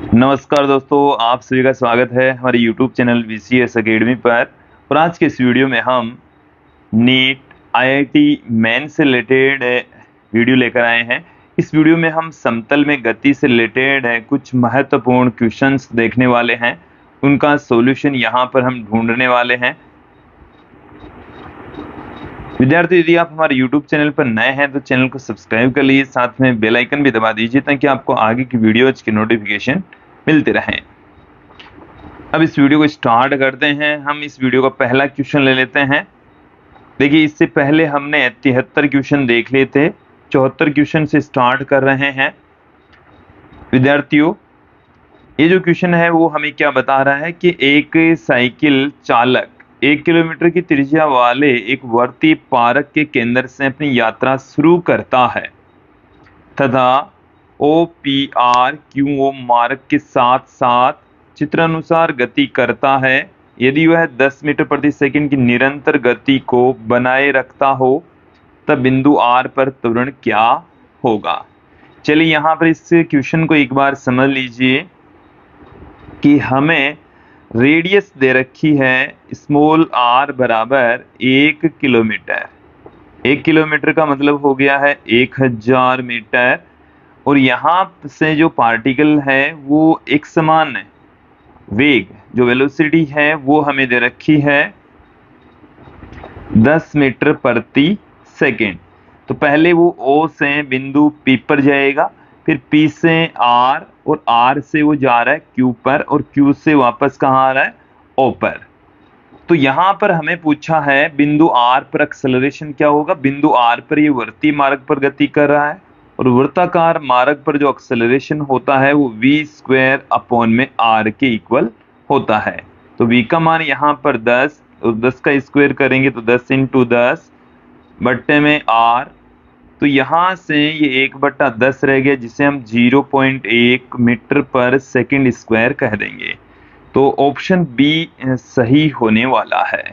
नमस्कार दोस्तों, आप सभी का स्वागत है हमारे YouTube चैनल VCS अकेडमी पर। और आज के इस वीडियो में हम नीट IIT मेन से रिलेटेड वीडियो लेकर आए हैं। इस वीडियो में हम समतल में गति से रिलेटेड कुछ महत्वपूर्ण क्वेश्चंस देखने वाले हैं, उनका सॉल्यूशन यहाँ पर हम ढूंढने वाले हैं। विद्यार्थी, यदि आप हमारे YouTube चैनल पर नए हैं तो चैनल को सब्सक्राइब कर लीजिए, साथ में बेल आइकन भी दबा दीजिए ताकि आपको आगे की वीडियोज की नोटिफिकेशन मिलते रहें। अब इस वीडियो को स्टार्ट करते हैं। हम इस वीडियो का पहला क्वेश्चन ले लेते हैं। देखिए, इससे पहले हमने 73 क्वेश्चन देख लिए थे, 74 क्वेश्चन से स्टार्ट कर रहे हैं। विद्यार्थियों, ये जो क्वेश्चन है वो हमें क्या बता रहा है कि एक साइकिल चालक 1 किलोमीटर की त्रिज्या वाले एक वर्ती पारक के केंद्र से अपनी यात्रा शुरू करता है तथा OPRQO मार्ग के साथ साथ चित्रानुसार गति करता है। यदि वह 10 मीटर प्रति सेकंड की निरंतर गति को बनाए रखता हो तब बिंदु R पर त्वरण क्या होगा। चलिए यहाँ पर इस क्वेश्चन को एक बार समझ लीजिए कि हमें रेडियस दे रखी है स्मॉल r बराबर 1 किलोमीटर। 1 किलोमीटर का मतलब हो गया है 1000 मीटर। और यहाँ से जो पार्टिकल है वो एक समान है, वेग जो वेलोसिटी है वो हमें दे रखी है 10 मीटर प्रति सेकंड। तो पहले वो O से बिंदु P पर जाएगा, फिर P से R और R से वो जा रहा है Q पर और Q से वापस कहाँ आ रहा है, O पर। तो यहाँ पर हमें पूछा है बिंदु R पर एक्सेलरेशन क्या होगा। बिंदु R पर ये वर्ती मार्ग पर गति कर रहा है और वृत्ताकार मार्ग पर जो एक्सेलरेशन होता है वो v² R के इक्वल होता है। तो v का मान यहाँ पर 10 और 10 का स्क्वायर करेंगे तो 10 × 10 बट्टे में R। तो यहाँ से ये 1/10 रह गया जिसे हम 0.1 मीटर पर सेकंड स्क्वायर कह देंगे। तो ऑप्शन बी सही होने वाला है।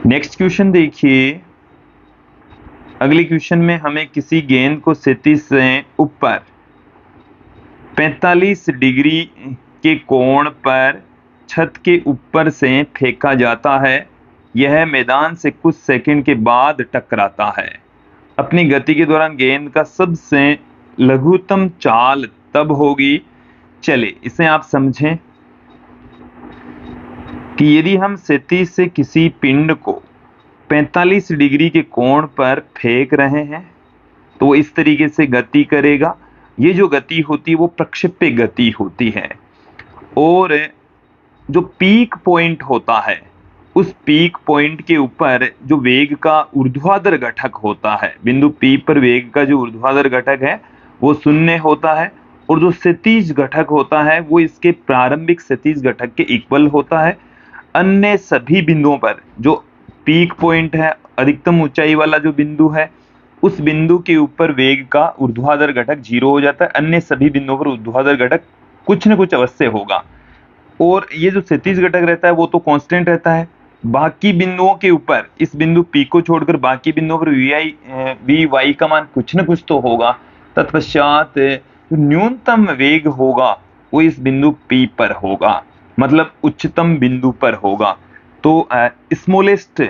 नेक्स्ट क्वेश्चन देखिए। अगले क्वेश्चन में हमें किसी गेंद को क्षितिज से ऊपर 45 डिग्री के कोण पर छत के ऊपर से फेंका जाता है। यह मैदान से कुछ सेकंड के बाद टकराता है। अपनी गति के दौरान गेंद का सबसे लघुतम चाल तब होगी। चलिए इसे आप समझें कि यदि हम क्षितिज से किसी पिंड को 45 डिग्री के कोण पर फेंक रहे हैं तो वो इस तरीके से गति करेगा। ये जो गति होती है वो प्रक्षेप्य गति होती है। और जो पीक पॉइंट होता है उस पीक पॉइंट के ऊपर जो वेग का ऊर्ध्वाधर घटक होता है, बिंदु P पर वेग का जो ऊर्ध्वाधर घटक है वो 0 होता है और जो क्षैतिज घटक होता है वो इसके प्रारंभिक क्षैतिज घटक के इक्वल होता है। अन्य सभी बिंदुओं पर जो पीक पॉइंट है, अधिकतम ऊंचाई वाला जो बिंदु है, उस बिंदु के ऊपर वेग का ऊर्ध्वाधर घटक 0 हो जाता है। अन्य सभी बिंदुओं पर ऊर्ध्वाधर घटक कुछ न कुछ अवश्य होगा। और ये जो क्षैतिज घटक रहता है वो तो कांस्टेंट रहता है। बाकी बिंदुओं के ऊपर इस बिंदु P को छोड़कर बाकी बिंदुओं पर Vy का मान कुछ न कुछ तो होगा। तत्पश्चात जो न्यूनतम वेग होगा वो इस बिंदु P पर होगा, मतलब उच्चतम बिंदु पर होगा। तो स्मॉलेस्ट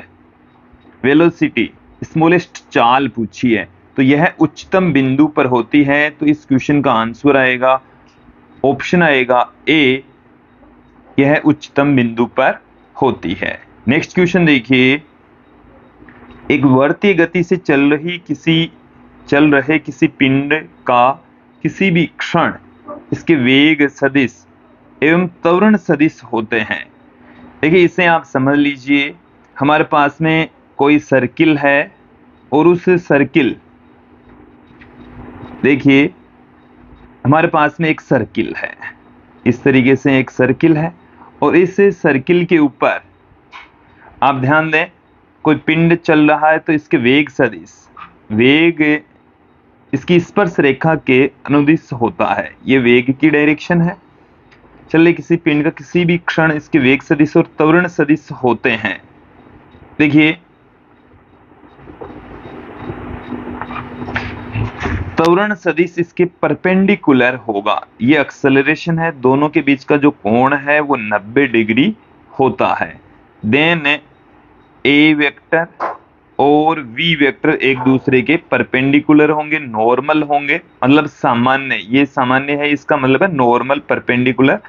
वेलोसिटी, स्मॉलेस्ट चाल पूछी है तो यह उच्चतम बिंदु पर होती है। तो इस क्वेश्चन का आंसर आएगा, ऑप्शन आएगा A, यह उच्चतम बिंदु पर होती है। नेक्स्ट क्वेश्चन देखिए। एक वर्तीय गति से चल रहे किसी पिंड का किसी भी क्षण इसके वेग सदिश एवं त्वरण सदिश होते हैं। देखिए इसे आप समझ लीजिए। हमारे पास में कोई सर्किल है और उस सर्किल, देखिए हमारे पास में एक सर्किल है, इस तरीके से एक सर्किल है और इस सर्किल के ऊपर आप ध्यान दें कोई पिंड चल रहा है तो इसके वेग सदिश, वेग इसकी स्पर्श रेखा के अनुदिश होता है। ये वेग की डायरेक्शन है। चलिए किसी पिंड का किसी भी क्षण इसके वेग सदिश और त्वरण सदिश होते हैं। देखिए त्वरण सदिश इसके परपेंडिकुलर होगा। ये एक्सेलरेशन है, दोनों के बीच का जो कोण है वो 90 डिग्री होता है। देन ए वेक्टर और वी वेक्टर एक दूसरे के परपेंडिकुलर होंगे, नॉर्मल होंगे, मतलब सामान्य, ये सामान्य है, इसका मतलब है नॉर्मल परपेंडिकुलर।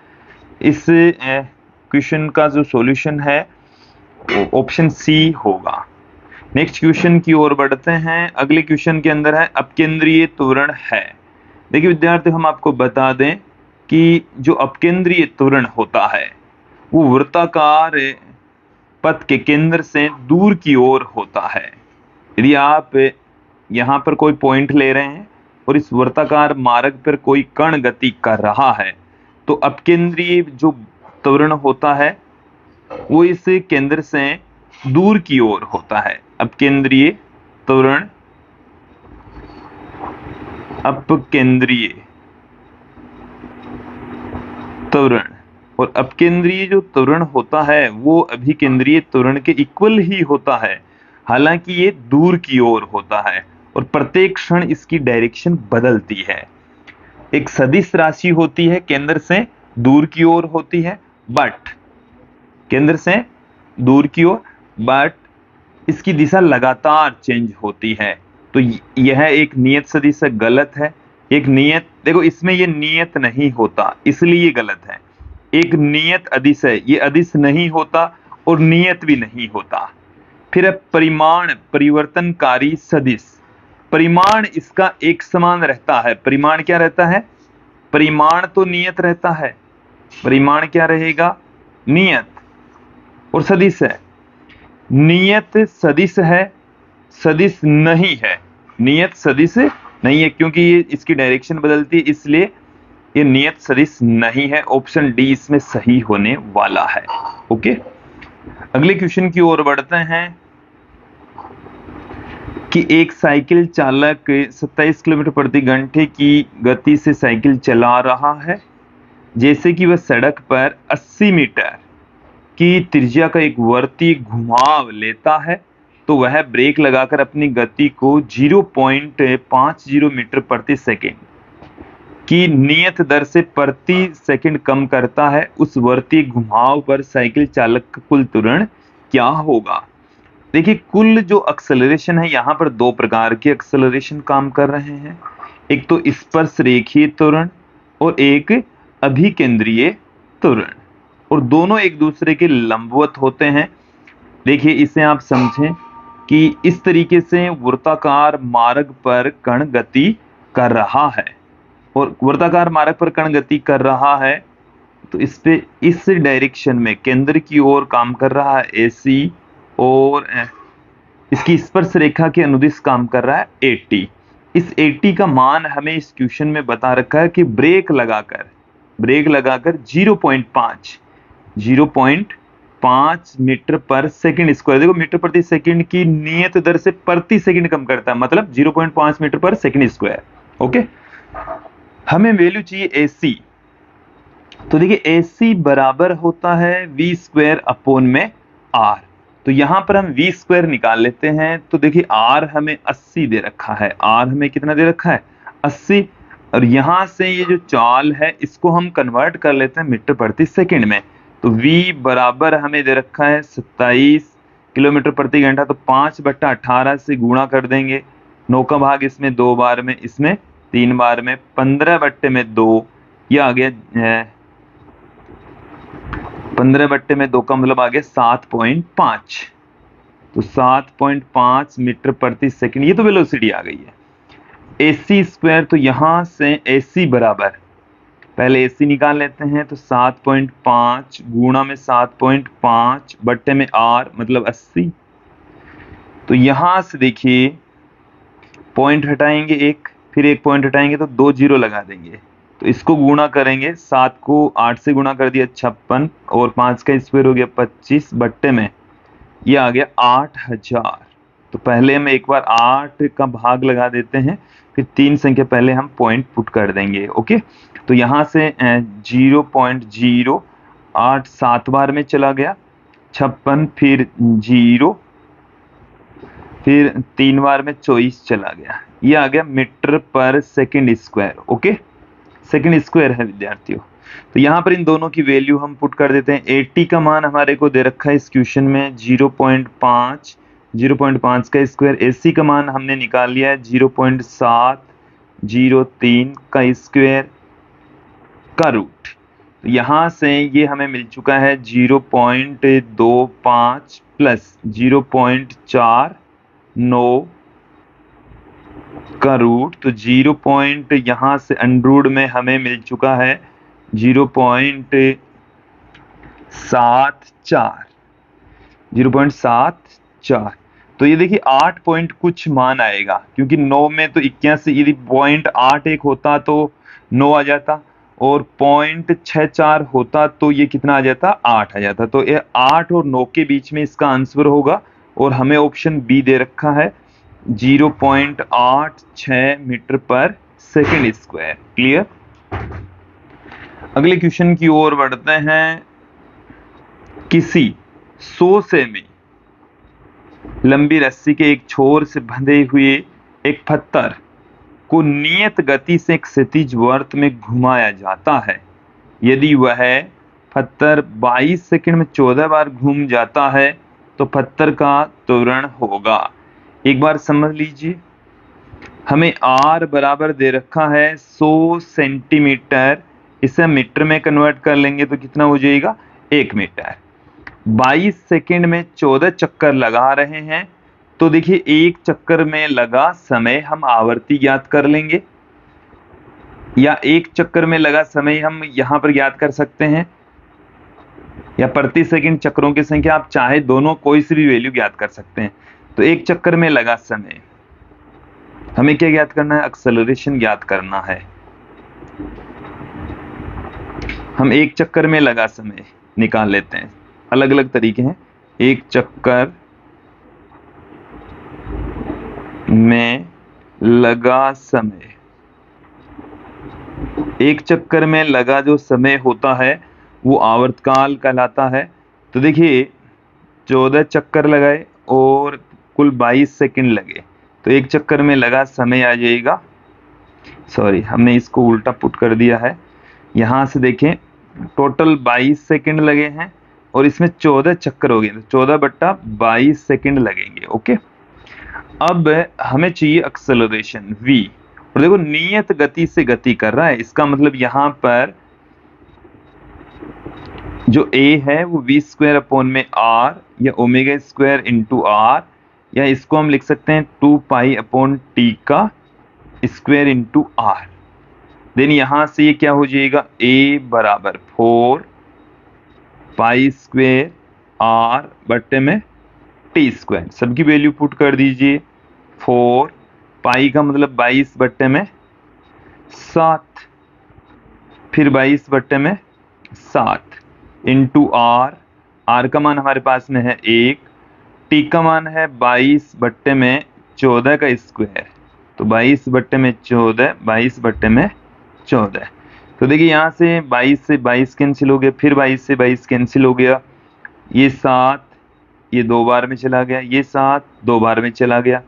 इस क्वेश्चन का जो सॉल्यूशन है ऑप्शन सी होगा। नेक्स्ट क्वेश्चन की ओर बढ़ते हैं। अगले क्वेश्चन के अंदर है अपकेंद्रीय त्वरण है। देखिए विद्यार्थी, हम आपको बता दें कि जो अपकेंद्रीय त्वरण होता है वो वृत्ताकार पथ के केंद्र से दूर की ओर होता है। यदि आप यहाँ पर कोई पॉइंट ले रहे हैं और इस वृत्ताकार मार्ग पर कोई कण गति कर रहा है तो अपकेंद्रीय जो त्वरण होता है वो इस केंद्र से दूर की ओर होता है। अपकेंद्रीय त्वरण, अपकेंद्रीय त्वरण, और अपकेंद्रीय जो त्वरण होता है वो अभिकेंद्रीय त्वरण के इक्वल ही होता है, हालांकि ये दूर की ओर होता है और प्रत्येक क्षण इसकी डायरेक्शन बदलती है। एक सदिश राशि होती है, केंद्र से दूर की ओर होती है, बट केंद्र से दूर की ओर, बट इसकी दिशा लगातार चेंज होती है। तो यह एक नियत सदिश है, गलत है। एक नियत, देखो इसमें ये नियत नहीं होता इसलिए गलत है। एक नियत अदिश है, ये अदिश नहीं होता और नियत भी नहीं होता। फिर है परिमाण परिवर्तनकारी सदिश। परिमाण इसका एक समान रहता है। परिमाण क्या रहता है? परिमाण तो नियत रहता है, परिमाण क्या रहेगा? नियत। और सदिश है, नियत सदिश है, सदिश नहीं है। नियत सदिश नहीं है क्योंकि ये इसकी डायरेक्शन बदलती है, इसलिए ये नियत सदिश नहीं है। ऑप्शन डी इसमें सही होने वाला है। ओके, अगले क्वेश्चन की ओर बढ़ते हैं कि एक साइकिल चालक 27 किलोमीटर प्रति घंटे की गति से साइकिल चला रहा है। जैसे कि वह सड़क पर 80 मीटर की त्रिज्या का एक वर्तीय घुमाव लेता है तो वह ब्रेक लगाकर अपनी गति को 0.50 मीटर प्रति सेकंड की नियत दर से प्रति सेकंड कम करता है। उस वर्तीय घुमाव पर साइकिल चालक का कुल त्वरण क्या होगा? देखिए, कुल जो एक्सेलरेशन है, यहाँ पर दो प्रकार के एक्सेलरेशन काम कर रहे हैं। एक तो स्पर्श रेखीय त्वरण और एक अभिकेंद्रीय त्वरण, और दोनों एक दूसरे के लंबवत होते हैं। देखिए, इसे आप समझें कि इस तरीके से वृत्ताकार मार्ग पर कण गति कर रहा है, और वृत्ताकार मार्ग पर कण गति कर रहा है तो इस पे इस डायरेक्शन में केंद्र की ओर काम कर रहा है AC, और इसकी स्पर्श रेखा के अनुदिश काम कर रहा है AT। इस AT का मान हमें इस क्वेश्चन में बता रखा है कि ब्रेक लगाकर 0.5 मीटर पर सेकंड स्क्वायर, देखो मीटर प्रति सेकंड की नियत दर से प्रति सेकंड कम करता है, मतलब 0.5 मीटर पर सेकंड स्क्वायर। ओके, हमें वैल्यू चाहिए AC। तो देखिए, AC बराबर होता है V स्क्वायर अपॉन में R। तो यहां पर हम V स्क्वायर निकाल लेते हैं। तो देखिए, R हमें 80 दे रखा है, R हमें कितना दे रखा है? 80। और यहां से ये जो चाल है इसको हम कन्वर्ट कर लेते हैं मीटर प्रति सेकंड में। तो V बराबर हमें दे रखा है 27 किलोमीटर प्रति घंटा। तो 5/18 से गुणा कर देंगे। 9 का भाग इसमें 2 बार में, इसमें 3 बार में, 15/2, ये आ गया 15/2 का मतलब आ गया 7.5। तो 7.5 मीटर प्रति सेकंड, ये तो वेलोसिटी आ गई है। AC स्क्वायर, तो यहां से AC बराबर, पहले AC निकाल लेते हैं। तो 7.5 गुणा में 7.5 बट्टे में R मतलब 80। तो यहां से देखिए, पॉइंट हटाएंगे एक, फिर एक पॉइंट हटाएंगे तो 2 जीरो लगा देंगे। तो इसको गुणा करेंगे, 7 को 8 से गुणा कर दिया 56, और 5 का स्क्वायर हो गया 25 बट्टे में ये आ गया 8000। तो पहले हम एक बार 8 का भाग लगा देते हैं, फिर 3 संख्या पहले हम पॉइंट पुट कर देंगे। ओके, तो यहां से 0.08 7 बार में चला गया, 56, फिर 0, फिर 3 बार में 24 चला गया, ये आ गया मीटर पर second square. Okay, second square है विद्यार्थियों। तो यहाँ पर इन दोनों की वैल्यू हम पुट कर देते हैं। 80 का मान हमारे को दे रखा है इस क्वेश्चन में 0.5, 0.5 का स्क्वायर। 80 का मान हमने निकाल लिया है 0.703 का स्क्वायर का रूट। तो यहाँ से ये हमें मिल चुका है 0.25 प्लस 0.49 का रूट। तो 0 पॉइंट यहाँ से अंडरूट में हमें मिल चुका है 0.74, 0.74। तो ये देखिए 8 पॉइंट कुछ मान आएगा, क्योंकि 9 में तो 81, यदि 0.81 होता तो 9 आ जाता, और 0.64 होता तो ये कितना आ जाता, 8 आ जाता। तो ये 8 और 9 के बीच में इसका आंसर होगा, और हमें ऑप्शन बी दे रखा है 0.86 मीटर पर सेकंड स्क्वायर। क्लियर। अगले क्वेश्चन की ओर बढ़ते हैं। किसी 100 सेमी लंबी रस्सी के एक छोर से बंधे हुए एक पत्थर को नियत गति से एक क्षैतिज वृत्त में घुमाया जाता है। यदि वह पत्थर 22 सेकंड में 14 बार घूम जाता है तो पत्थर का त्वरण होगा। एक बार समझ लीजिए, हमें R बराबर दे रखा है 100 सेंटीमीटर, इसे मीटर में कन्वर्ट कर लेंगे तो कितना हो जाएगा, 1 मीटर। 22 सेकंड में 14 चक्कर लगा रहे हैं, तो देखिए एक चक्कर में लगा समय हम आवर्ती ज्ञात कर लेंगे, या एक चक्कर में लगा समय हम यहां पर ज्ञात कर सकते हैं, या प्रति सेकंड चक्रों की संख्या, आप चाहे दोनों कोई सी भी वैल्यू ज्ञात कर सकते हैं। तो एक चक्कर में लगा समय, हमें क्या ज्ञात करना है, एक्सेलरेशन ज्ञात करना है। हम एक चक्कर में लगा समय निकाल लेते हैं, अलग अलग तरीके हैं। एक चक्कर में लगा समय, एक चक्कर में लगा जो समय होता है वो आवर्तकाल कहलाता है। तो देखिए 14 चक्कर लगाए और कुल 22 सेकंड लगे, तो एक चक्कर में लगा समय आ जाएगा, सॉरी हमने इसको उल्टा पुट कर दिया है। यहां से देखें टोटल 22 सेकंड लगे हैं और इसमें 14 चक्कर हो गए, तो 14/22 सेकंड लगेंगे। ओके, अब हमें चाहिए एक्सेलरेशन v, और देखो नियत गति से गति कर रहा है, इसका मतलब यहां पर जो a है वो v²/r या ω² इंटू r, या इसको हम लिख सकते हैं 2π/t का स्क्वायर इंटू r। देन यहां से ये क्या हो जाएगा, a बराबर 4π² r बट्टे में t²। सबकी वैल्यू पुट कर दीजिए। 4 पाई का मतलब 22 बट्टे में 7, फिर 22 बट्टे में 7 इंटू r का मान हमारे पास में है 1, t का मान है 22 बट्टे में 14 का स्क्वायर, तो 22 बट्टे में 14, 22 बट्टे में 14। तो देखिए यहाँ से 22 से 22 कैंसिल हो गया, फिर 22 से 22 कैंसिल हो गया, ये 7 ये 2 बार में चला गया, ये 7 2 बार में चला गया,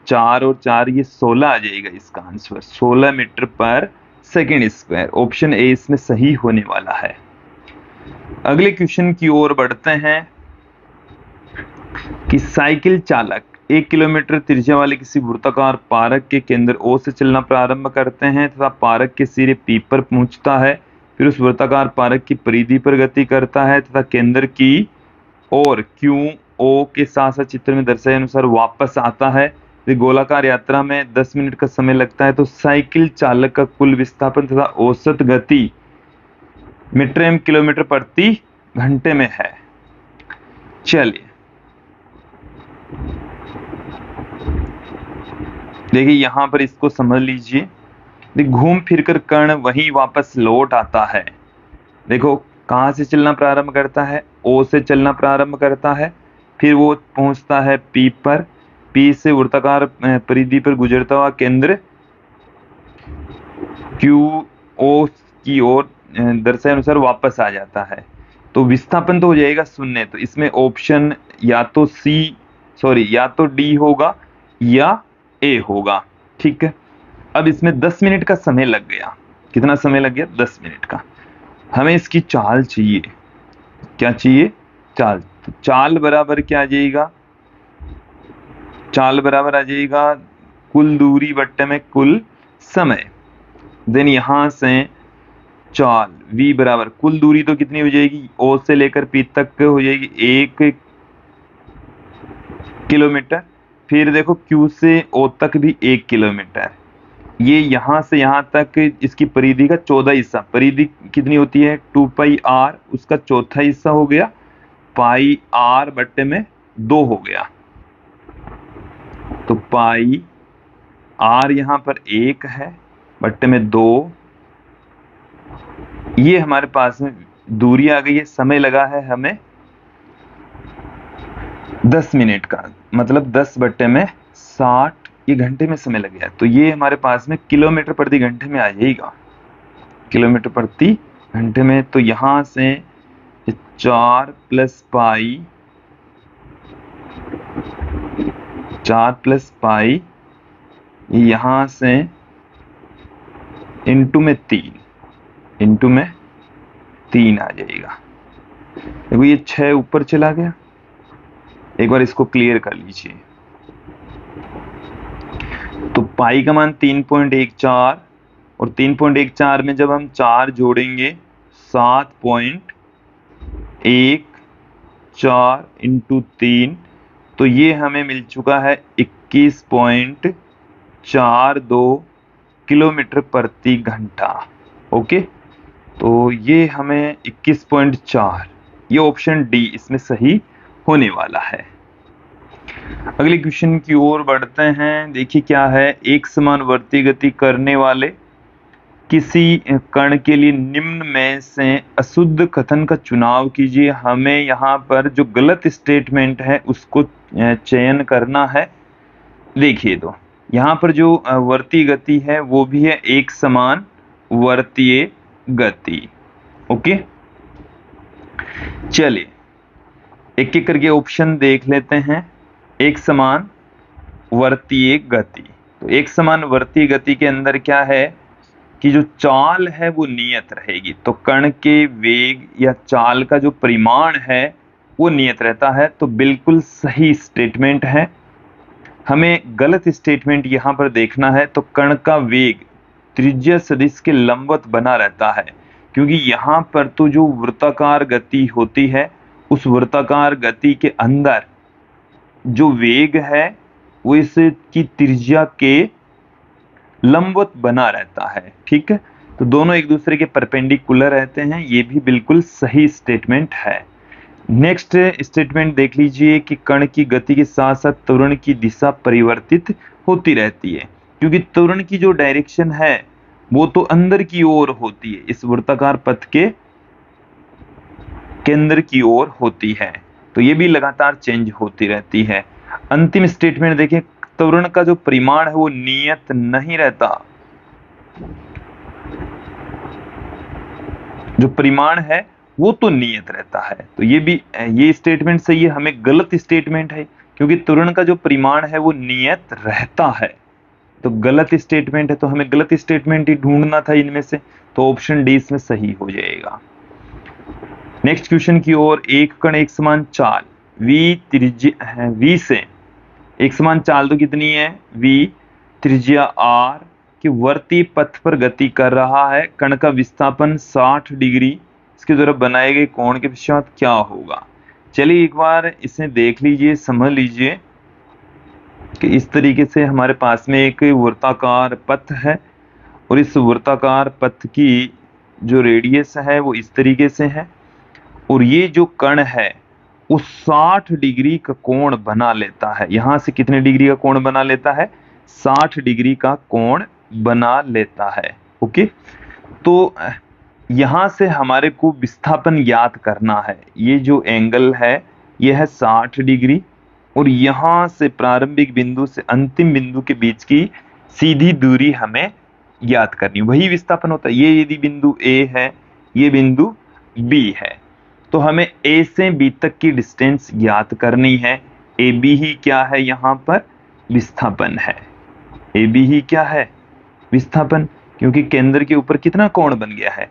4 और 4 ये 16 आ जाएगा इसका आंसर, 16 मीटर पर सेकंड स्क्वायर। ऑप्शन ए इसमें सही होने वाला है। अगले क्वेश्चन की ओर बढ़ते हैं कि साइकिल चालक 1 किलोमीटर त्रिज्या वाले किसी वृत्ताकार पारक के केंद्र O से चलना प्रारंभ करते हैं तथा पारक के सिरे P पर पहुंचता है, फिर उस वृत्ताकार पारक की परिधि पर गति करता है तथा केंद्र की और QO के साथ साथ चित्र में दर्शाए अनुसार वापस आता है। गोलाकार यात्रा में 10 मिनट का समय लगता है, तो साइकिल चालक का कुल विस्थापन तथा औसत गति मीटर किलोमीटर प्रति घंटे में है। चलिए देखिए यहां पर इसको समझ लीजिए। घूम फिरकर कर्ण वहीं वापस लौट आता है। देखो कहां से चलना प्रारंभ करता है, O से चलना प्रारंभ करता है, फिर वो पहुंचता है P पर, P से वृत्ताकार परिधि पर गुजरता हुआ केंद्र QO की ओर दर्शाए अनुसार वापस आ जाता है। तो विस्थापन तो हो जाएगा 0, तो इसमें ऑप्शन या तो D होगा या ए होगा। ठीक है, अब इसमें 10 मिनट का समय लग गया। कितना समय लग गया? 10 मिनट का। हमें इसकी चाल चाहिए। क्या चाहिए? चाल। तो चाल बराबर क्या आ जाएगा? चाल बराबर आ जाएगा कुल दूरी बट्टे में कुल समय। देन यहां से चाल v बराबर कुल दूरी तो कितनी हो जाएगी? ओ से लेकर पी तक हो जाएगी 1 किलोमीटर। फिर देखो Q से O तक भी 1 किलोमीटर। ये यहां से यहां तक इसकी परिधि का 14 हिस्सा। परिधि कितनी होती है? 2πr, उसका चौथा हिस्सा हो गया पाई r बट्टे में 2 हो गया। तो पाई r यहां पर 1 है बट्टे में 2। ये हमारे पास में दूरी आ गई है। समय लगा है हमें 10 मिनट का, मतलब 10 बट्टे में 60, ये घंटे में समय लग गया। तो ये हमारे पास में किलोमीटर प्रति घंटे में आ जाएगा। किलोमीटर प्रति घंटे में। तो यहां से 4 प्लस पाई, 4 प्लस पाई, यहां से इंटू में 3, इंटू में 3 आ जाएगा। देखो ये 6 ऊपर चला गया। एक बार इसको क्लियर कर लीजिए। तो पाई का मान 3.14, और 3.14 में जब हम 4 जोड़ेंगे 7.14 इंटू 3, तो ये हमें मिल चुका है 21.42 किलोमीटर प्रति घंटा। ओके, तो ये हमें 21.4, ये ऑप्शन डी इसमें सही होने वाला है। अगले क्वेश्चन की ओर बढ़ते हैं। देखिए क्या है, एक समान वर्ती गति करने वाले किसी कण के लिए निम्न में से अशुद्ध कथन का चुनाव कीजिए। हमें यहाँ पर जो गलत स्टेटमेंट है उसको चयन करना है। देखिए तो यहाँ पर जो वर्ती गति है वो भी है एक समान वर्तीय गति। ओके, चलिए एक एक करके ऑप्शन देख लेते हैं। एक समान वर्तीय गति, तो एक समान वर्तीय गति के अंदर क्या है कि जो चाल है वो नियत रहेगी। तो कण के वेग या चाल का जो परिमाण है वो नियत रहता है। तो बिल्कुल सही स्टेटमेंट है। हमें गलत स्टेटमेंट यहां पर देखना है। तो कण का वेग त्रिज्या सदिश के लंबवत बना रहता है, क्योंकि यहाँ पर तो जो वृत्ताकार गति होती है उस वृत्ताकार गति के अंदर जो वेग है वो इसकी त्रिज्या के लंबवत बना रहता है। ठीक है, तो दोनों एक दूसरे के परपेंडिकुलर रहते हैं। ये भी बिल्कुल सही स्टेटमेंट है। नेक्स्ट स्टेटमेंट देख लीजिए कि कण की गति के साथ साथ त्वरण की दिशा परिवर्तित होती रहती है, क्योंकि त्वरण की जो डायरेक्शन है वो तो अंदर की ओर होती है, इस वृत्ताकार पथ के केंद्र की ओर होती है। तो ये भी लगातार चेंज होती रहती है। अंतिम स्टेटमेंट देखें, त्वरण का जो परिमाण है वो नियत नहीं रहता। जो परिमाण है वो तो नियत रहता है। तो ये स्टेटमेंट सही है। हमें गलत स्टेटमेंट है, क्योंकि त्वरण का जो परिमाण है वो नियत रहता है। तो गलत स्टेटमेंट है, तो हमें गलत स्टेटमेंट ही ढूंढना था इनमें से। तो ऑप्शन डी इसमें सही हो जाएगा। नेक्स्ट क्वेश्चन की ओर। एक कण एक समान चाल v से एक समान चाल तो कितनी है? v त्रिज्या r के वर्ती पथ पर गति कर रहा है। कण का विस्थापन 60 डिग्री, इसके द्वारा बनाए गए कोण के पश्चात क्या होगा? चलिए एक बार इसे देख लीजिए, समझ लीजिए कि इस तरीके से हमारे पास में एक वृत्ताकार पथ है, और इस वृत्ताकार पथ की जो रेडियस है वो इस तरीके से है, और ये जो कण है वो 60 डिग्री का कोण बना लेता है। यहां से कितने डिग्री का कोण बना लेता है? 60 डिग्री का कोण बना लेता है। ओके, तो यहां से हमारे को विस्थापन ज्ञात करना है। ये जो एंगल है ये है 60 डिग्री, और यहां से प्रारंभिक बिंदु से अंतिम बिंदु के बीच की सीधी दूरी हमें ज्ञात करनी, वही विस्थापन होता है। ये यदि बिंदु A है, ये बिंदु B है, तो हमें A से B तक की डिस्टेंस ज्ञात करनी है। AB ही क्या है यहाँ पर? विस्थापन है। ए बी ही क्या है? विस्थापन, क्योंकि केंद्र के ऊपर कितना कोण बन गया है।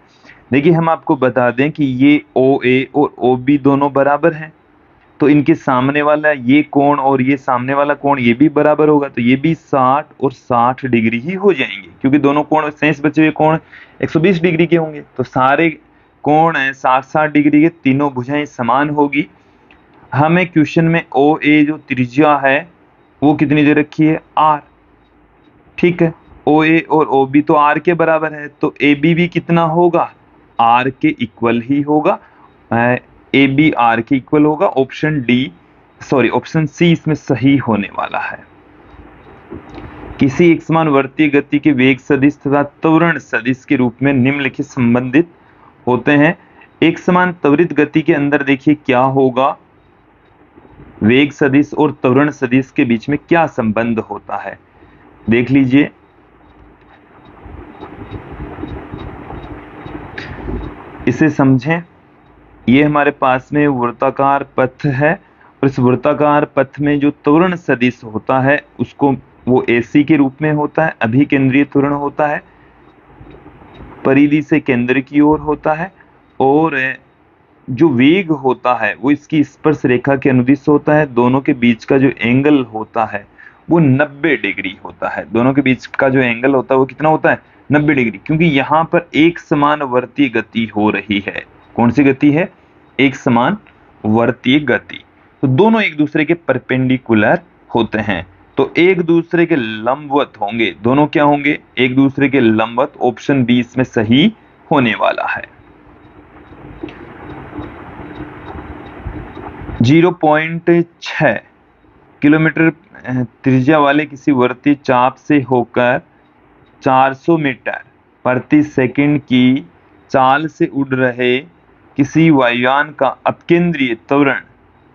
देखिए हम आपको बता दें कि ये ओ ए और ओ बी दोनों बराबर हैं, तो इनके सामने वाला ये कोण और ये सामने वाला कोण ये भी बराबर होगा, तो ये भी 60 और 60 डिग्री ही हो जाएंगे, क्योंकि दोनों कोण शेष बचे हुए कोण 120 डिग्री के होंगे। तो सारे कोण है 60-60 डिग्री के, तीनों भुजाएं समान होगी। हमें क्वेश्चन में ओ ए जो त्रिज्या है वो कितनी दे रखी है? आर। ठीक है, ओ ए और ओ बी तो आर के बराबर है, तो ए बी भी कितना होगा? आर के इक्वल ही होगा। ए बी आर के इक्वल होगा। ऑप्शन सी इसमें सही होने वाला है। किसी एकसमान वर्तीय गति के वेग सदिश तथा त्वरण सदिश के रूप में निम्नलिखित संबंधित होते हैं। एक समान त्वरित गति के अंदर देखिए क्या होगा, वेग सदिश और त्वरण सदिश के बीच में क्या संबंध होता है, देख लीजिए। इसे समझें। ये हमारे पास में वृत्ताकार पथ है, और इस वृत्ताकार पथ में जो त्वरण सदिश होता है उसको वो एसी के रूप में होता है, अभिकेंद्रीय त्वरण होता है, परिधि से केंद्र की ओर होता है, और जो वेग होता है वो इसकी स्पर्श रेखा के अनुदिश होता है। दोनों के बीच का जो एंगल होता है वो 90 डिग्री होता है। दोनों के बीच का जो एंगल होता है वो कितना होता है? 90 डिग्री, क्योंकि यहाँ पर एक समान वर्तीय गति हो रही है। कौन सी गति है? एक समान वर्तीय गति। तो दोनों एक दूसरे के परपेंडिकुलर होते हैं, तो एक दूसरे के लंबवत होंगे। दोनों क्या होंगे? एक दूसरे के लंबवत। ऑप्शन बी इसमें सही होने वाला है। 0.6 किलोमीटर त्रिज्या वाले किसी वर्तीय चाप से होकर 400 मीटर प्रति सेकंड की चाल से उड़ रहे किसी वायुयान का अपकेंद्रीय त्वरण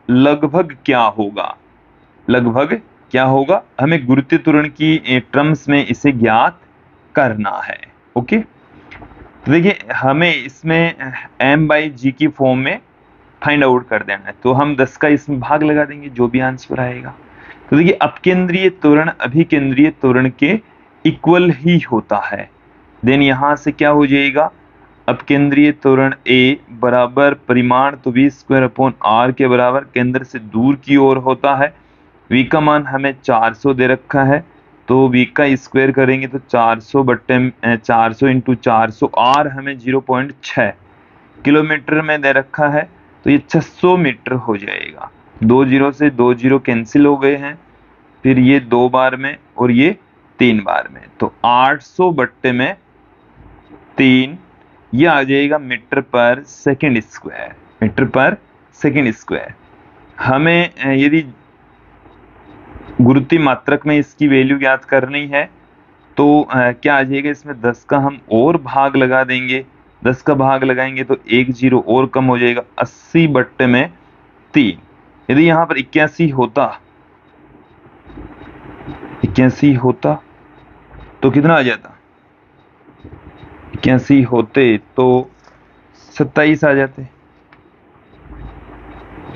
लगभग क्या होगा? लगभग क्या होगा? हमें गुरुत्वीय त्वरण की टर्म्स में इसे ज्ञात करना है। ओके, तो देखिए हमें इसमें m/g की फॉर्म में फाइंड आउट कर देना है, तो हम 10 का इसमें भाग लगा देंगे जो भी आंसर आएगा। तो देखिए अपकेंद्रीय त्वरण अभिकेंद्रीय त्वरण के इक्वल ही होता है। देन यहां से क्या हो जाएगा? अपकेंद्रीय त्वरण A बराबर परिमाण तो v²/r के बराबर केंद्र से दूर की ओर होता है। v का मान हमें 400 दे रखा है, तो v का स्क्वायर करेंगे तो 400 × 400 r हमें 0.6 किलोमीटर में दे रखा है, तो ये 600 मीटर हो जाएगा। 2 0 से 2 0 कैंसिल हो गए हैं, फिर ये 2 बार में और ये 3 बार में, तो 800/3 ये आ जाएगा मीटर पर सेकंड स्क्वायर। मीटर पर सेकंड स्क्वायर। हमें यदि गुरुत्वीय मात्रक में इसकी वैल्यू ज्ञात करनी है तो क्या आ जाएगा? इसमें 10 का हम और भाग लगा देंगे। 10 का भाग लगाएंगे तो 1 0 और कम हो जाएगा, 80/3। यदि यहाँ पर 81 होता तो कितना आ जाता? 81 होते तो 27 आ जाते।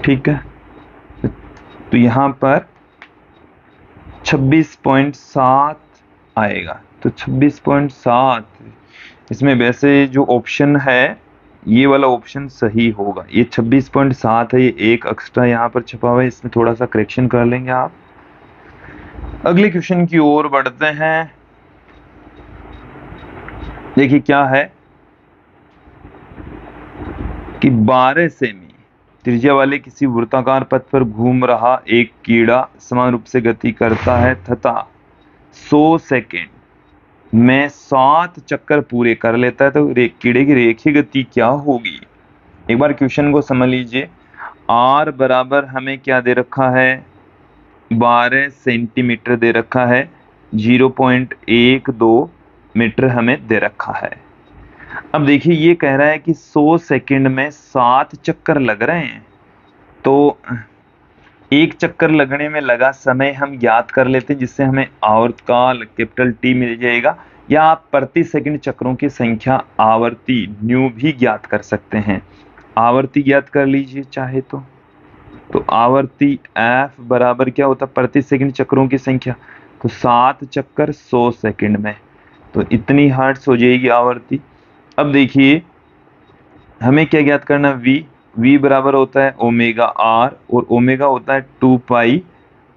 ठीक है, तो यहाँ पर 26.7 आएगा। तो 26.7 इसमें वैसे जो ऑप्शन है ये वाला ऑप्शन सही होगा। ये 26.7 है, ये एक एक्स्ट्रा यहाँ पर छपा हुआ है, इसमें थोड़ा सा करेक्शन कर लेंगे आप। अगले क्वेश्चन की ओर बढ़ते हैं। देखिए क्या है कि 12 सेमी त्रिज्या वाले किसी वृत्ताकार पथ पर घूम रहा एक कीड़ा समान रूप से गति करता है तथा 100 सेकेंड में 7 चक्कर पूरे कर लेता है, तो कीड़े की रेखीय गति क्या होगी? एक बार क्वेश्चन को समझ लीजिए। r बराबर हमें क्या दे रखा है? 12 सेंटीमीटर दे रखा है, 0.12 मीटर हमें दे रखा है। अब देखिए ये कह रहा है कि 100 सेकंड में 7 चक्कर लग रहे हैं, तो एक चक्कर लगने में लगा समय हम ज्ञात कर लेते हैं, जिससे हमें आवर्तकाल T मिल जाएगा, या आप प्रति सेकंड चक्रों की संख्या आवर्ती न्यू भी ज्ञात कर सकते हैं। आवर्ती ज्ञात कर लीजिए चाहे तो। तो आवर्ती एफ बराबर क्या होता है, प्रति सेकंड चक्रों की संख्या, तो 7 चक्कर 100 सेकंड में, तो इतनी हर्ट्ज हो जाएगी आवर्ती। अब देखिए हमें क्या ज्ञात करना, v बराबर होता है ओमेगा आर, और ओमेगा होता है 2 पाई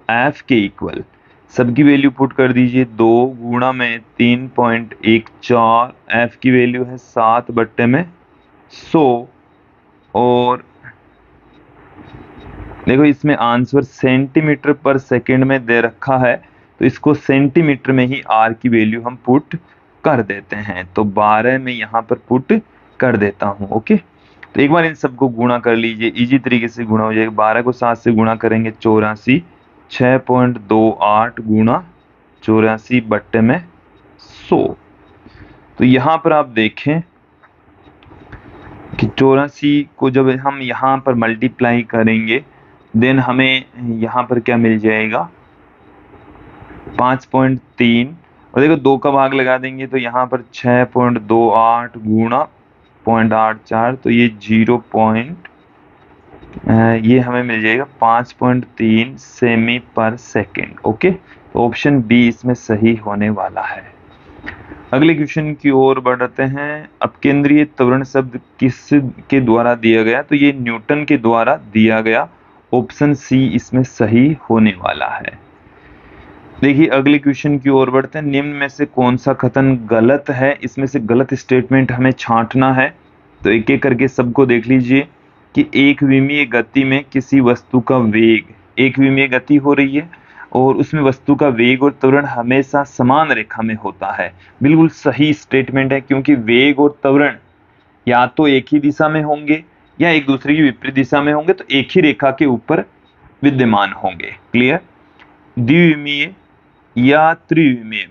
एफ के इक्वल। सबकी वैल्यू पुट कर दीजिए, 2 गुणा में 3.14, एफ की वैल्यू है 7/100, और देखो इसमें आंसर सेंटीमीटर पर सेकंड में दे रखा है, तो इसको सेंटीमीटर में ही आर की वैल्यू हम पुट कर देते हैं, तो 12 में यहाँ पर पुट कर देता हूँ। ओके, तो एक बार इन सबको गुणा कर लीजिए, इजी तरीके से गुणा हो जाएगा। 12 को 7 से गुणा करेंगे 84, 6.28 गुणा 84/100। तो यहाँ पर आप देखें कि 84 को जब हम यहाँ पर मल्टीप्लाई करेंगे, देन हमें यहाँ पर क्या मिल जाएगा, 5.3, और देखो 2 का भाग लगा देंगे तो यहाँ पर 6.28 गुणा 0.84, तो ये 0 ये हमें मिल जाएगा 5.3 सेमी पर सेकेंड। ओके, तो ऑप्शन बी इसमें सही होने वाला है। अगले क्वेश्चन की ओर बढ़ते हैं। अपकेंद्रीय त्वरण शब्द किस के द्वारा दिया गया, तो ये न्यूटन के द्वारा दिया गया, ऑप्शन सी इसमें सही होने वाला है। देखिए अगले क्वेश्चन की ओर बढ़ते हैं। निम्न में से कौन सा कथन गलत है, इसमें से गलत स्टेटमेंट हमें छांटना है, तो एक एक करके सबको देख लीजिए कि एक विमीय गति में किसी वस्तु का वेग, एक विमीय गति हो रही है और उसमें वस्तु का वेग और त्वरण हमेशा समान रेखा में होता है। बिल्कुल सही स्टेटमेंट है, क्योंकि वेग और त्वरण या तो एक ही दिशा में होंगे या एक दूसरे की विपरीत दिशा में होंगे, तो एक ही रेखा के ऊपर विद्यमान होंगे। क्लियर। द्विविमीय या त्रिविमीय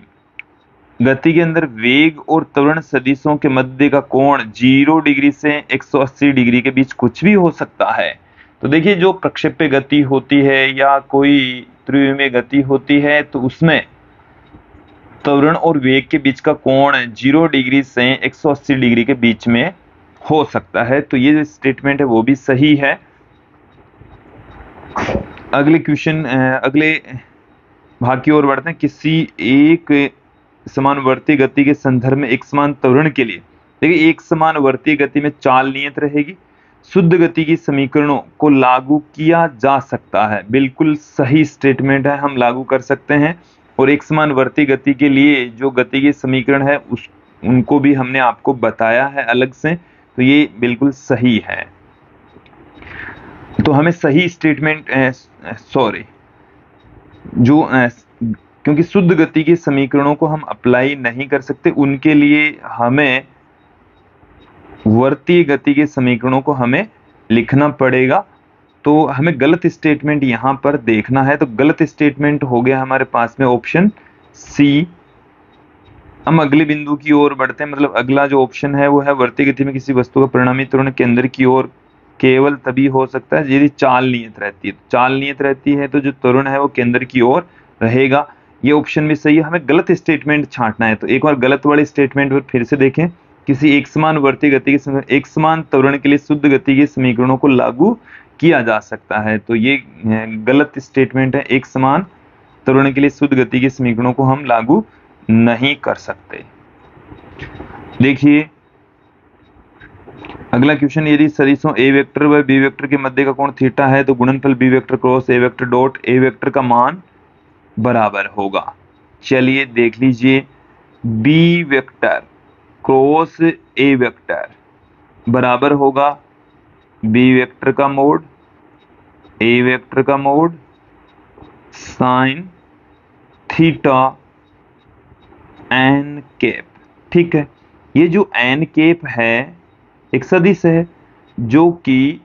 गति के अंदर वेग और त्वरण सदिशों के मध्य का कोण 0 डिग्री से 180 डिग्री के बीच कुछ भी हो सकता है। तो देखिए जो प्रक्षेप्य गति होती है या कोई त्रिविमीय गति होती है, तो उसमें त्वरण और वेग के बीच का कोण 0 डिग्री से 180 डिग्री के बीच में हो सकता है। तो ये जो स्टेटमेंट है वो भी सही है। अगले क्वेश्चन, अगले भाग की ओर बढ़ते हैं। किसी एक समानुवर्ती गति के संदर्भ में एक समान त्वरण के लिए, देखिए एक समानुवर्ती गति में चाल नियत रहेगी, शुद्ध गति की समीकरणों को लागू किया जा सकता है। बिल्कुल सही स्टेटमेंट है, हम लागू कर सकते हैं। और एक समानुवर्ती गति के लिए जो गति के समीकरण है उनको भी हमने आपको बताया है अलग से, तो ये बिल्कुल सही है। तो हमें सही स्टेटमेंट क्योंकि शुद्ध गति के समीकरणों को हम अप्लाई नहीं कर सकते, उनके लिए हमें वर्तीय गति के समीकरणों को हमें लिखना पड़ेगा। तो हमें गलत स्टेटमेंट यहां पर देखना है, तो गलत स्टेटमेंट हो गया हमारे पास में ऑप्शन सी। हम अगले बिंदु की ओर बढ़ते हैं, मतलब अगला जो ऑप्शन है वो है वर्तीय गति में किसी वस्तु का परिणामी त्वरण केंद्र की ओर केवल तभी हो सकता है यदि चाल नियत रहती है। चाल नियत रहती है तो जो त्वरण है वो केंद्र की ओर रहेगा। ये ऑप्शन भी सही है। हमें गलत स्टेटमेंट छांटना है, तो एक बार गलत वाले स्टेटमेंट पर फिर से देखें। किसी एक समान वर्तीय गति के एक समान त्वरण के लिए शुद्ध गति के समीकरणों को लागू किया जा सकता है, तो ये गलत स्टेटमेंट है। एक समान त्वरण के लिए शुद्ध गति के समीकरणों को हम लागू नहीं कर सकते। देखिए अगला क्वेश्चन, यदि सदिशों ए वेक्टर व बी वेक्टर के मध्य का कोण थीटा है, तो गुणनफल B vector cross A vector dot A vector का मान बराबर होगा। चलिए देख लीजिए, बी वेक्टर क्रॉस ए वेक्टर बराबर होगा बी वेक्टर का मोड ए वेक्टर का mod sine theta N cap. ठीक है, ये जो एन कैप है एक सदिश है जो कि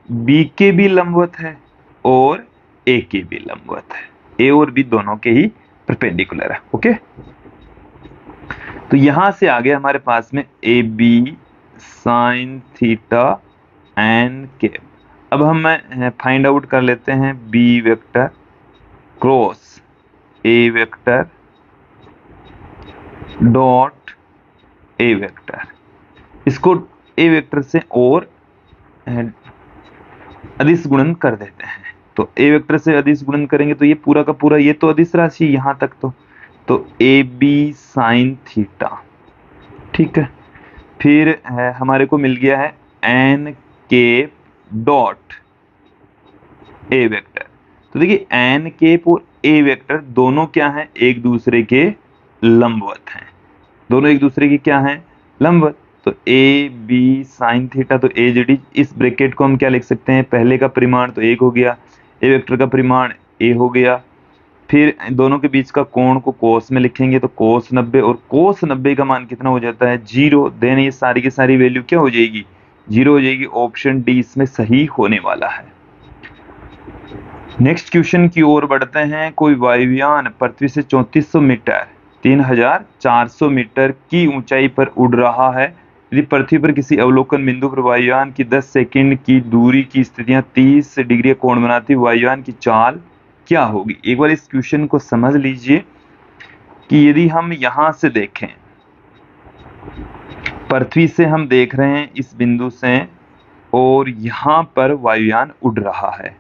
बी के भी लंबवत है और ए के भी लंबवत है। ए और बी दोनों के ही परपेंडिकुलर है। ओके, तो यहां से आगे हमारे पास में A B sine theta N cap. अब हम फाइंड आउट कर लेते हैं B vector cross A vector dot A vector. इसको ए वेक्टर से और अदिश गुणन कर देते हैं। तो ए वेक्टर से अदिश गुणन करेंगे तो ये पूरा का पूरा ये तो अदिश राशि यहां तक तो ए बी साइन थीटा, ठीक है। फिर है हमारे को मिल गया है N cap dot A vector. तो देखिए एन केप और ए वेक्टर दोनों क्या हैं, एक दूसरे के लंबवत हैं, दोनों एक दूसरे के क्या हैं, लंबवत। तो ए बी साइन थीटा, तो ए जेड, इस ब्रैकेट को हम क्या लिख सकते हैं, पहले का परिमाण तो एक हो गया, ए वेक्टर का परिमाण ए हो गया, फिर दोनों के बीच का कोण को कोस में लिखेंगे तो कोस 90, और कोस 90 का मान कितना हो जाता है, 0। देन ये सारी की सारी वैल्यू क्या हो जाएगी, 0 हो जाएगी। ऑप्शन डी इसमें सही होने वाला है। नेक्स्ट क्वेश्चन की ओर बढ़ते हैं। कोई वायुयान पृथ्वी से 3400 मीटर 3400 मीटर की ऊंचाई पर उड़ रहा है। यदि पृथ्वी पर किसी अवलोकन बिंदु पर वायुयान की 10 सेकंड की दूरी की स्थितियां 30 डिग्री कोण बनाती, वायुयान की चाल क्या होगी। एक बार इस क्वेश्चन को समझ लीजिए कि यदि हम यहां से देखें, पृथ्वी से हम देख रहे हैं इस बिंदु से, और यहां पर वायुयान उड़ रहा है,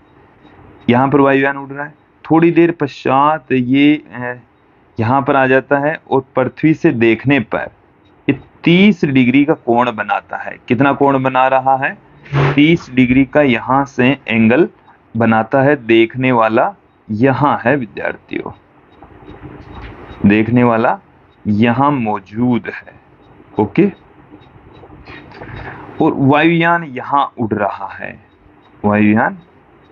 यहां पर वायुयान उड़ रहा है, थोड़ी देर पश्चात ये यहां पर आ जाता है और पृथ्वी से देखने पर 30 डिग्री का कोण बनाता है। कितना कोण बना रहा है, 30 डिग्री का यहां से एंगल बनाता है। देखने वाला यहां है विद्यार्थियों, देखने वाला यहां मौजूद है, ओके। और वायुयान यहां उड़ रहा है, वायुयान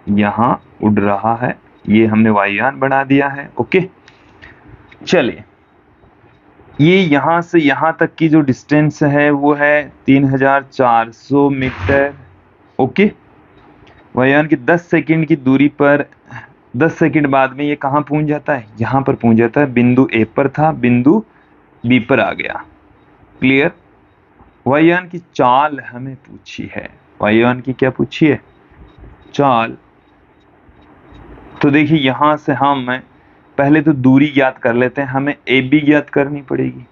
यहां उड़ रहा है, ये हमने वायुयान बना दिया है, ओके। चलिए, ये यहां से यहां तक की जो डिस्टेंस है वो है 3400 मीटर, ओके। वायुयान की 10 सेकंड की दूरी पर 10 सेकंड बाद में ये कहां पहुंच जाता है, यहां पर पहुंच जाता है। बिंदु ए पर था, बिंदु बी पर आ गया, क्लियर। वायुयान की चाल हमें पूछी है, वायुयान की क्या पूछी है, चाल। तो देखिए यहां से हम पहले तो दूरी ज्ञात कर लेते हैं, हमें ए बी ज्ञात करनी पड़ेगी।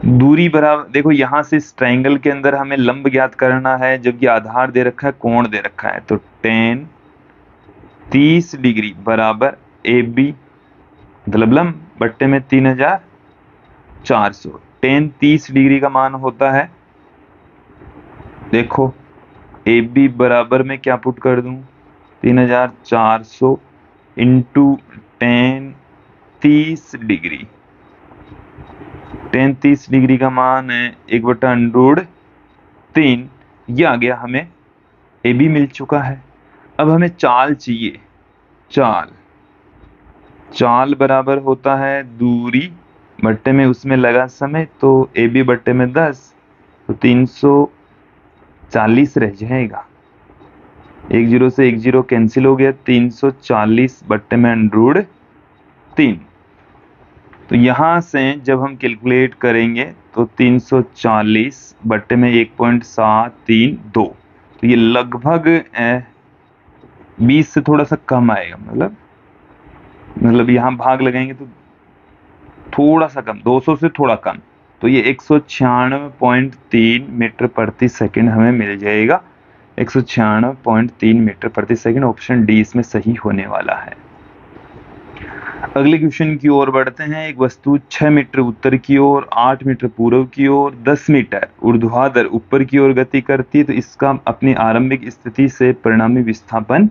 दूरी बराबर, देखो यहां से इस ट्रायंगल के अंदर हमें लंब ज्ञात करना है, जबकि आधार दे रखा है, कोण दे रखा है। तो 30 डिग्री बराबर ए बी, मतलब लंब बट्टे में 3400। 30 डिग्री का मान होता है, देखो ए बी बराबर में क्या पुट कर दूं, 3400 इंटू 30 डिग्री। 30 डिग्री का मान है 1/√3, ये आ गया, हमें ए बी मिल चुका है। अब हमें चाल चाहिए, चाल बराबर होता है दूरी बट्टे में उसमें लगा समय, तो ए बी बट्टे में 10, तो 340 रह जाएगा। 10 से 10 कैंसिल हो गया, 340 बट्टे में √3। तो यहां से जब हम कैलकुलेट करेंगे तो 340 बट्टे में 1.732, तो ये लगभग 20 से थोड़ा सा कम आएगा, मतलब यहां भाग लगाएंगे तो थोड़ा सा कम, 200 से थोड़ा कम, तो ये 196.3 मीटर प्रति सेकंड हमें मिल जाएगा। 196.3 मीटर प्रति सेकंड, ऑप्शन डी इसमें सही होने वाला है। अगले क्वेश्चन की ओर बढ़ते हैं। एक वस्तु 6 मीटर उत्तर की ओर, 8 मीटर पूर्व की ओर, 10 मीटर ऊर्ध्वाधर ऊपर की ओर गति करती है, तो इसका अपनी आरंभिक स्थिति से परिणामी विस्थापन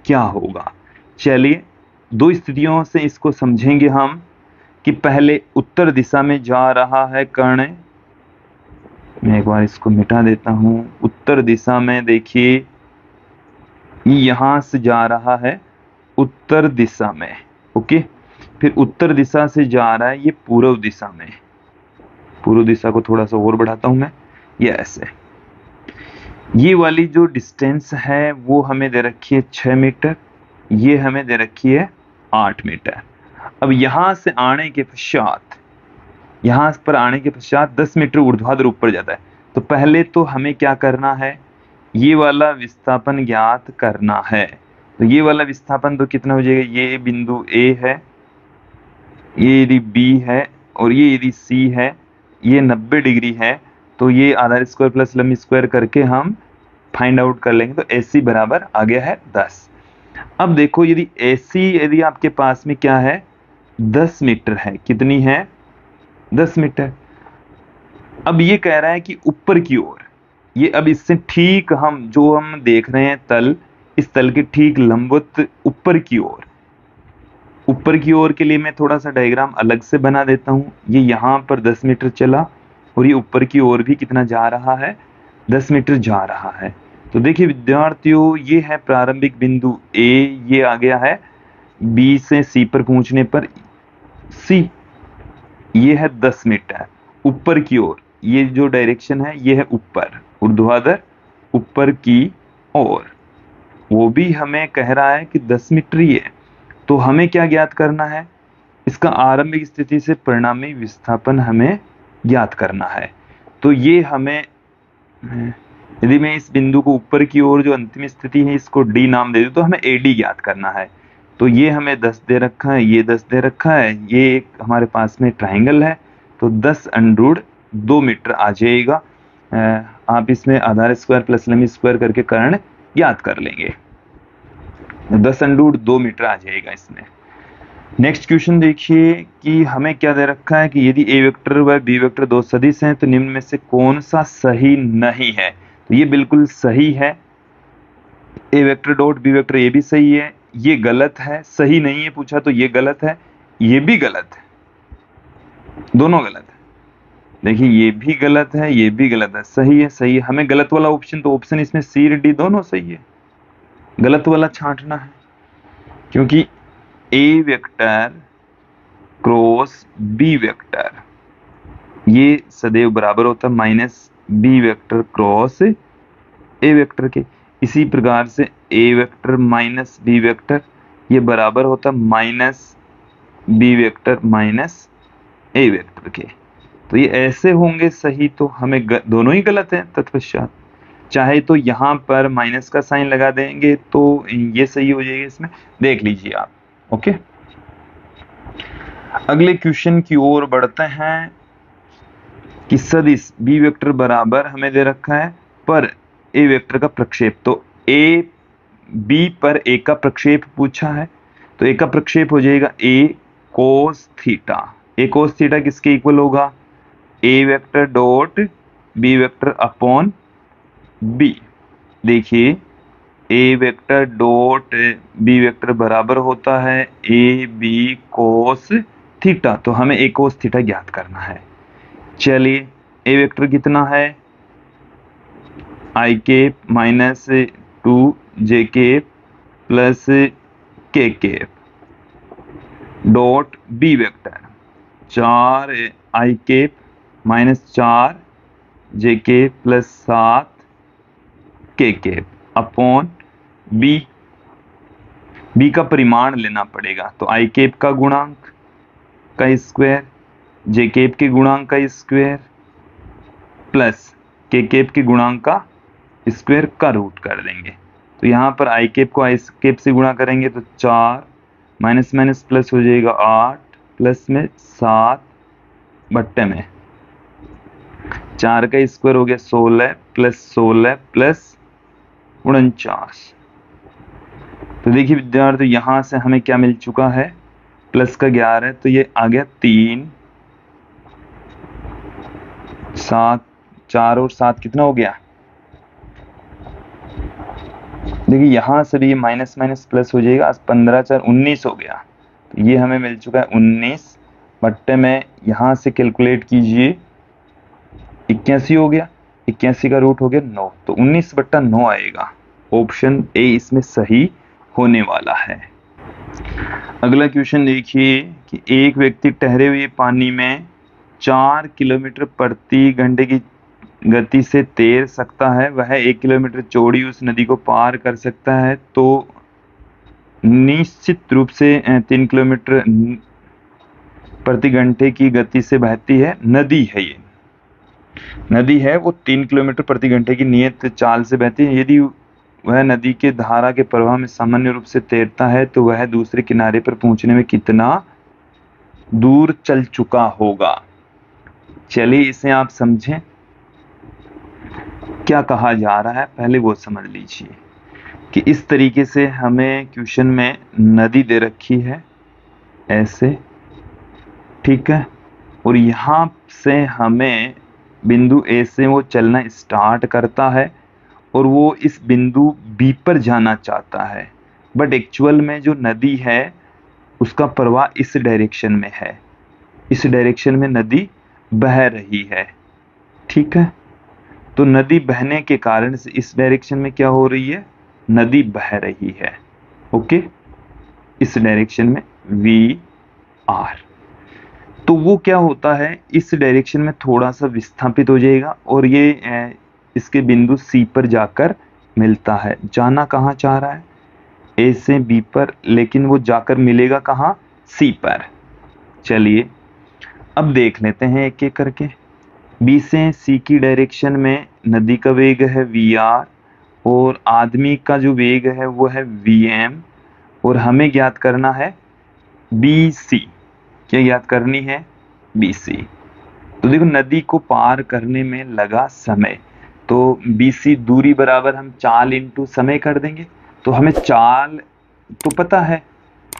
क्या होगा। चलिए, दो स्थितियों से इसको समझेंगे हम, कि पहले उत्तर दिशा में जा रहा है कण, मैं एक बार इसको मिटा देता हूं। उत्तर दिशा में देखिए, यहां से जा रहा है उत्तर दिशा में, ओके। फिर उत्तर दिशा से जा रहा है ये पूर्व दिशा में, पूर्व दिशा को थोड़ा सा और बढ़ाता हूं मैं, ये ऐसे। ये वाली जो डिस्टेंस है वो हमें दे रखी है 6 मीटर, ये हमें दे रखी है 8 मीटर। अब यहां से आने के पश्चात, यहां पर आने के पश्चात 10 मीटर ऊर्ध्वाधर ऊपर जाता है, तो पहले तो हमें क्या करना है, ये वाला विस्थापन ज्ञात करना है। तो ये वाला विस्थापन तो कितना हो जाएगा, ये बिंदु ए है, ये यदि बी है और ये यदि सी है, ये 90 डिग्री है, तो ये आधार स्क्वायर प्लस लंब स्क्वायर करके हम फाइंड आउट कर लेंगे। तो AC बराबर आ गया है 10। अब देखो यदि आपके पास में क्या है, 10 मीटर है, कितनी है, 10 मीटर। अब ये कह रहा है कि ऊपर की ओर, ये अब इससे ठीक हम देख रहे हैं तल, इस तल के ठीक लंबवत ऊपर की ओर के लिए मैं थोड़ा सा डायग्राम अलग से बना देता हूं। ये यहाँ पर 10 मीटर चला और ये ऊपर की ओर भी कितना जा रहा है, 10 मीटर जा रहा है। तो देखिए विद्यार्थियों, ये है प्रारंभिक बिंदु ए, ये आ गया है बी से सी पर पहुंचने पर सी, ये है 10 मीटर ऊपर की ओर, ये जो डायरेक्शन है ये है ऊपर, ऊर्ध्वाधर ऊपर की ओर, वो भी हमें कह रहा है कि 10 मीटर ही है। तो हमें क्या ज्ञात करना है, इसका आरंभिक स्थिति से परिणामी विस्थापन हमें ज्ञात करना है। तो ये हमें, यदि मैं इस बिंदु को ऊपर की ओर जो अंतिम स्थिति है इसको डी नाम दे दूं, तो हमें एडी ज्ञात करना है। तो ये हमें 10 दे रखा है, ये 10 दे रखा है, ये एक हमारे पास में ट्राइंगल है, तो 10√2 मीटर आ जाएगा। आप इसमें आधार स्क्वायर प्लस लंबी स्क्वायर करके कर्ण ज्ञात कर लेंगे, 10√2 मीटर आ जाएगा इसमें। नेक्स्ट क्वेश्चन देखिए कि हमें क्या दे रखा है कि यदि ए वेक्टर व बी वेक्टर दो सदिश हैं तो निम्न में से कौन सा सही नहीं है। तो ये बिल्कुल सही है, ए वेक्टर डॉट बी वेक्टर, ये भी सही है, ये गलत है, सही नहीं है पूछा तो ये गलत है, ये भी गलत है, दोनों गलत है। देखिए ये भी गलत है, ये भी गलत है, सही है, सही है। हमें गलत वाला ऑप्शन, तो ऑप्शन इसमें सी और डी दोनों सही है, गलत वाला छांटना है, क्योंकि A vector cross B vector ये सदैव बराबर होता है माइनस बी वेक्टर क्रॉस ए वेक्टर के। इसी प्रकार से A vector minus B vector ये बराबर होता है माइनस बी वेक्टर माइनस ए वेक्टर के। तो ये ऐसे होंगे सही, तो हमें दोनों ही गलत हैं तत्पश्चात। चाहे तो यहाँ पर माइनस का साइन लगा देंगे तो ये सही हो जाएगा, इसमें देख लीजिए आप। ओके, अगले क्वेश्चन की ओर बढ़ते हैं कि सदिश बी वेक्टर बराबर हमें दे रखा है पर ए वेक्टर का प्रक्षेप। तो ए बी पर ए का प्रक्षेप पूछा है, तो ए का प्रक्षेप हो जाएगा a cos theta. A cos theta किसके इक्वल होगा, a vector dot B vector upon b. देखिए a vector dot B vector बराबर होता है ए बी कोस थीटा, तो हमें ए कोस थीटा ज्ञात करना है। चलिए ए वेक्टर कितना है, I cap minus 2 cap plus K cap dot B vector 4 minus 4 cap plus 7 cap upon B. B का परिमाण लेना पड़ेगा, तो आई केप का गुणांक का स्क्वायर, जे केप के गुणांक का स्क्वायर प्लस के केप के गुणांक का स्क्वायर का रूट कर देंगे। तो यहाँ पर आई केप को आई केप से गुणा करेंगे तो 4 माइनस माइनस प्लस हो जाएगा 8 प्लस में 7 बट्टे में 4 का स्क्वायर हो गया 16 प्लस 16 प्लस 49। तो देखिए विद्यार्थी यहां से हमें क्या मिल चुका है, प्लस का 11, तो ये आ गया 3 7, 4 और 7 कितना हो गया। देखिए यहां से भी ये माइनस माइनस प्लस हो जाएगा, 15 4 19 हो गया। तो ये हमें मिल चुका है 19 बट्टे में, यहां से कैलकुलेट कीजिए 81 हो गया, 81 का रूट हो गया 9, तो 19/9 आएगा। ऑप्शन ए इसमें सही होने वाला है। अगला क्वेश्चन देखिए कि एक व्यक्ति ठहरे हुए पानी में 4 किलोमीटर प्रति घंटे की गति से तैर सकता है, वह 1 किलोमीटर चौड़ी उस नदी को पार कर सकता है, तो निश्चित रूप से 3 किलोमीटर प्रति घंटे की गति से बहती है नदी है। ये नदी है वो 3 किलोमीटर प्रति घंटे की नियत चाल से बहती है। यदि वह नदी के धारा के प्रवाह में सामान्य रूप से तैरता है तो वह दूसरे किनारे पर पहुंचने में कितना दूर चल चुका होगा। चलिए इसे आप समझें क्या कहा जा रहा है, पहले वो समझ लीजिए। कि इस तरीके से हमें क्वेश्चन में नदी दे रखी है ऐसे, ठीक है, और यहाँ से हमें बिंदु ए से वो चलना स्टार्ट करता है और वो इस बिंदु बी पर जाना चाहता है, बट एक्चुअल में जो नदी है उसका प्रवाह इस डायरेक्शन में है, इस डायरेक्शन में नदी बह रही है, ठीक है। तो नदी बहने के कारण से इस डायरेक्शन में क्या हो रही है, नदी बह रही है, ओके, इस डायरेक्शन में वी आर। तो वो क्या होता है, इस डायरेक्शन में थोड़ा सा विस्थापित हो जाएगा और ये इसके बिंदु सी पर जाकर मिलता है। जाना कहाँ चाह रहा है, ए से बी पर, लेकिन वो जाकर मिलेगा कहाँ, सी पर। चलिए अब देख लेते हैं एक एक करके। बी से सी की डायरेक्शन में नदी का वेग है वी आर और आदमी का जो वेग है वो है वी एम, और हमें ज्ञात करना है बी सी। क्या ज्ञात करनी है, बी सी। तो देखो नदी को पार करने में लगा समय, तो बी सी दूरी बराबर हम चाल इंटू समय कर देंगे। तो हमें चाल तो पता है,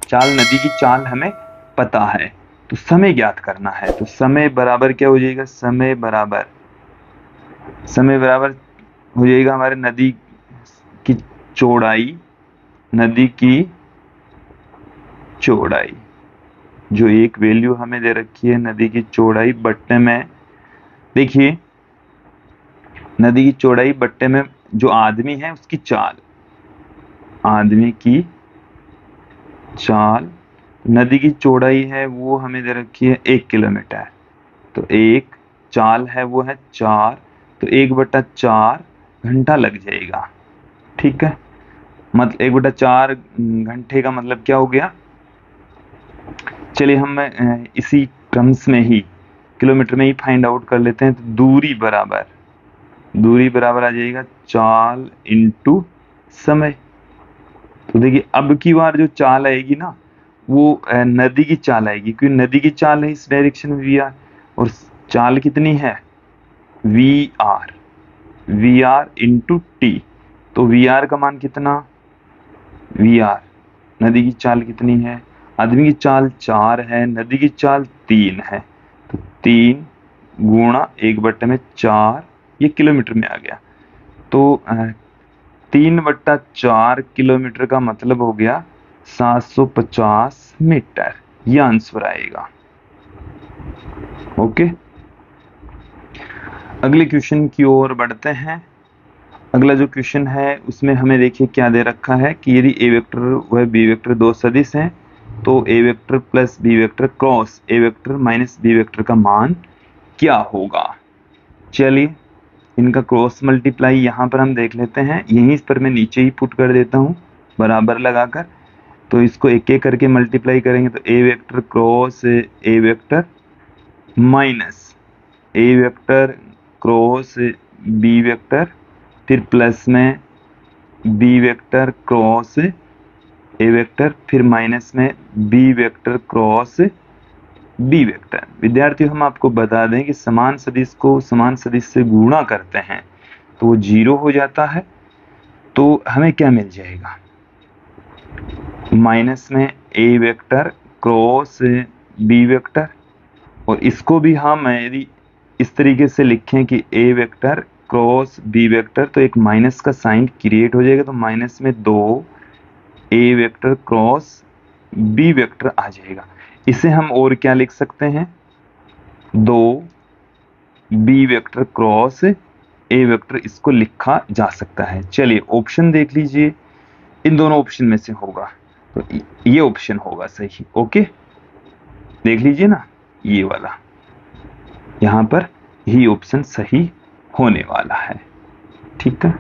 चाल नदी की चाल हमें पता है, तो समय ज्ञात करना है। तो समय बराबर क्या हो जाएगा, समय बराबर हो जाएगा हमारे नदी की चौड़ाई, नदी की चौड़ाई जो एक वैल्यू हमें दे रखी है नदी की चौड़ाई बट्टे में, देखिए नदी की चौड़ाई बट्टे में जो आदमी है उसकी चाल, आदमी की चाल, नदी की चौड़ाई है वो हमें दे रखी है 1 किलोमीटर, तो एक चाल है वो है 4, तो 1/4 घंटा लग जाएगा, ठीक है। मतलब 1/4 घंटे का मतलब क्या हो गया, चलिए हम इसी टर्म्स में ही किलोमीटर में ही फाइंड आउट कर लेते हैं। तो दूरी बराबर आ जाएगा चाल इंटू समय। तो देखिए अब की बार जो चाल आएगी ना वो नदी की चाल आएगी, क्योंकि नदी की चाल है इस डायरेक्शन में वी आर, और चाल कितनी है वी आर इंटू टी। तो वी आर का मान कितना, वी आर नदी की चाल कितनी है, आदमी की चाल 4 है, नदी की चाल 3 है, तो 3 गुणा 1/4, ये किलोमीटर में आ गया। तो 3/4 किलोमीटर का मतलब हो गया 750 मीटर, ये आंसर आएगा, ओके। अगले क्वेश्चन की ओर बढ़ते हैं। अगला जो क्वेश्चन है उसमें हमें देखिए क्या दे रखा है कि यदि ए वेक्टर व बी वेक्टर दो सदिश हैं तो a vector plus b vector cross A vector minus B vector का मान क्या होगा। चलिए इनका क्रॉस मल्टीप्लाई यहाँ पर हम देख लेते हैं, यहीं पर मैं नीचे ही पुट कर देता हूँ बराबर लगाकर। तो इसको एक एक करके मल्टीप्लाई करेंगे तो a vector cross A vector minus A vector cross B vector, फिर प्लस में बी वेक्टर क्रॉस ए वेक्टर, फिर माइनस में b vector cross B vector. विद्यार्थियों हम आपको बता दें कि समान सदिश को समान सदिश से गुणा करते हैं तो वो 0 हो जाता है। तो हमें क्या मिल जाएगा, माइनस में ए वेक्टर क्रॉस बी वेक्टर, और इसको भी हम यदि इस तरीके से लिखें कि ए वेक्टर क्रॉस बी वेक्टर तो एक माइनस का साइन क्रिएट हो जाएगा, तो माइनस में 2 A vector cross B vector आ जाएगा। इसे हम और क्या लिख सकते हैं, 2 बी वेक्टर क्रॉस ए वेक्टर, इसको लिखा जा सकता है। चलिए ऑप्शन देख लीजिए, इन दोनों ऑप्शन में से होगा तो ये ऑप्शन होगा सही, ओके देख लीजिए ना, ये वाला यहाँ पर ही ऑप्शन सही होने वाला है, ठीक है।